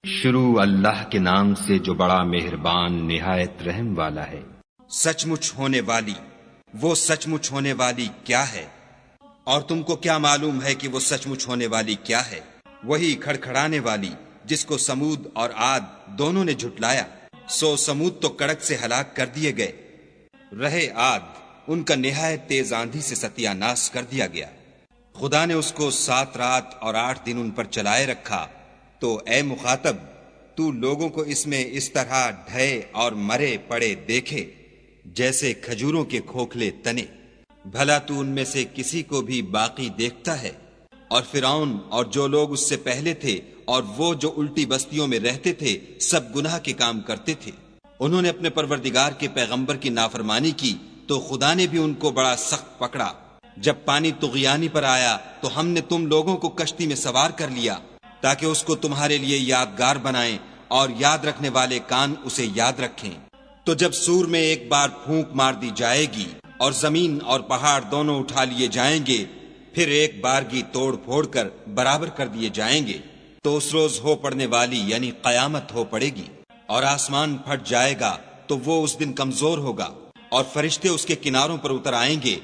شروع اللہ کے نام سے جو بڑا مہربان نہایت رحم والا ہے۔ سچ مچ ہونے والی، وہ سچ مچ ہونے والی کیا ہے؟ اور تم کو کیا معلوم ہے کہ وہ سچ مچ ہونے والی کیا ہے؟ وہی کھڑکھڑانے والی جس کو سمود اور عاد دونوں نے جھٹلایا۔ سو سمود تو کڑک سے ہلاک کر دیے گئے، رہے عاد ان کا نہایت تیز آندھی سے ستیہ ناش کر دیا گیا۔ خدا نے اس کو 7 رات اور 8 دن ان پر چلائے رکھا۔ تو اے مخاطب، تو لوگوں کو اس میں اس طرح ڈھے اور مرے پڑے دیکھے جیسے کھجوروں کے کھوکھلے تنے۔ بھلا تو ان میں سے کسی کو بھی باقی دیکھتا ہے؟ اور فرعون اور جو لوگ اس سے پہلے تھے اور وہ جو الٹی بستیوں میں رہتے تھے سب گناہ کے کام کرتے تھے۔ انہوں نے اپنے پروردگار کے پیغمبر کی نافرمانی کی تو خدا نے بھی ان کو بڑا سخت پکڑا۔ جب پانی طغیانی پر آیا تو ہم نے تم لوگوں کو کشتی میں سوار کر لیا تاکہ اس کو تمہارے لیے یادگار بنائیں اور یاد رکھنے والے کان اسے یاد رکھیں۔ تو جب سور میں ایک بار پھونک مار دی جائے گی اور زمین اور پہاڑ دونوں اٹھا لیے جائیں گے، پھر ایک بارگی توڑ پھوڑ کر برابر کر دیے جائیں گے، تو اس روز ہو پڑنے والی یعنی قیامت ہو پڑے گی، اور آسمان پھٹ جائے گا تو وہ اس دن کمزور ہوگا، اور فرشتے اس کے کناروں پر اتر آئیں گے،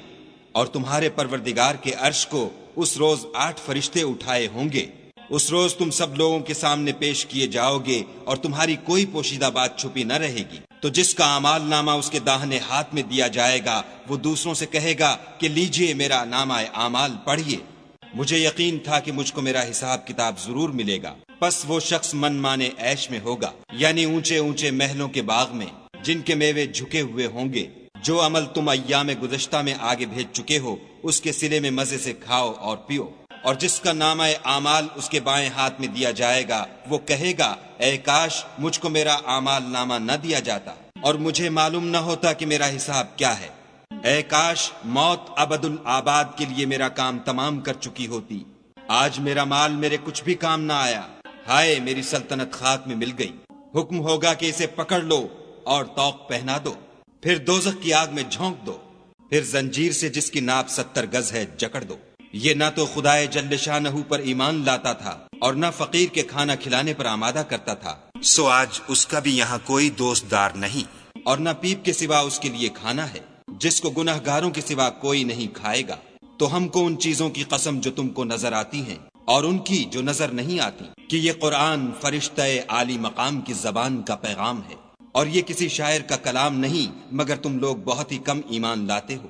اور تمہارے پروردگار کے عرش کو اس روز 8 فرشتے اٹھائے ہوں گے۔ اس روز تم سب لوگوں کے سامنے پیش کیے جاؤ گے اور تمہاری کوئی پوشیدہ بات چھپی نہ رہے گی۔ تو جس کا اعمال نامہ اس کے داہنے ہاتھ میں دیا جائے گا وہ دوسروں سے کہے گا کہ لیجئے میرا نامہ اعمال پڑھیے، مجھے یقین تھا کہ مجھ کو میرا حساب کتاب ضرور ملے گا۔ پس وہ شخص من مانے عیش میں ہوگا، یعنی اونچے اونچے محلوں کے باغ میں جن کے میوے جھکے ہوئے ہوں گے۔ جو عمل تم ایام گزشتہ میں آگے بھیج چکے ہو اس کے صلے میں مزے سے کھاؤ اور پیو۔ اور جس کا نامہ اعمال اس کے بائیں ہاتھ میں دیا جائے گا وہ کہے گا اے کاش مجھ کو میرا اعمال نامہ نہ دیا جاتا اور مجھے معلوم نہ ہوتا کہ میرا حساب کیا ہے۔ اے کاش موت ابد الآباد کے لیے میرا کام تمام کر چکی ہوتی۔ آج میرا مال میرے کچھ بھی کام نہ آیا، ہائے میری سلطنت خاک میں مل گئی۔ حکم ہوگا کہ اسے پکڑ لو اور طوق پہنا دو، پھر دوزخ کی آگ میں جھونک دو، پھر زنجیر سے جس کی ناپ 70 گز ہے جکڑ دو۔ یہ نہ تو خدائے جل شانہ پر ایمان لاتا تھا اور نہ فقیر کے کھانا کھلانے پر آمادہ کرتا تھا، سو آج اس کا بھی یہاں کوئی دوست دار نہیں، اور نہ پیپ کے سوا اس کے لیے کھانا ہے جس کو گناہ گاروں کے سوا کوئی نہیں کھائے گا۔ تو ہم کو ان چیزوں کی قسم جو تم کو نظر آتی ہیں اور ان کی جو نظر نہیں آتی کہ یہ قرآن فرشتہ عالی مقام کی زبان کا پیغام ہے، اور یہ کسی شاعر کا کلام نہیں مگر تم لوگ بہت ہی کم ایمان لاتے ہو،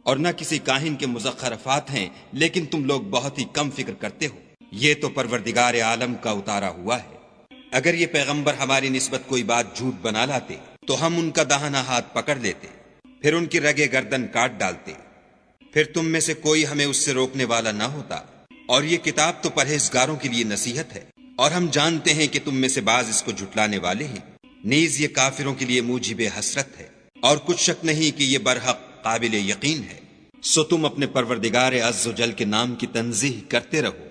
اور نہ کسی کاہن کے مزخرفات ہیں لیکن تم لوگ بہت ہی کم فکر کرتے ہو۔ یہ تو پروردگار عالم کا اتارا ہوا ہے۔ اگر یہ پیغمبر ہماری نسبت کوئی بات جھوٹ بنا لاتے تو ہم ان کا داہنا ہاتھ پکڑ لیتے، پھر ان کی رگے گردن کاٹ ڈالتے، پھر تم میں سے کوئی ہمیں اس سے روکنے والا نہ ہوتا۔ اور یہ کتاب تو پرہیزگاروں کے لیے نصیحت ہے، اور ہم جانتے ہیں کہ تم میں سے بعض اس کو جھٹلانے والے ہیں، نیز یہ کافروں کے لیے موجب حسرت ہے، اور کچھ شک نہیں کہ یہ برحق قابل یقین ہے۔ سو تم اپنے پروردگار عز و جل کے نام کی تنزیہ کرتے رہو۔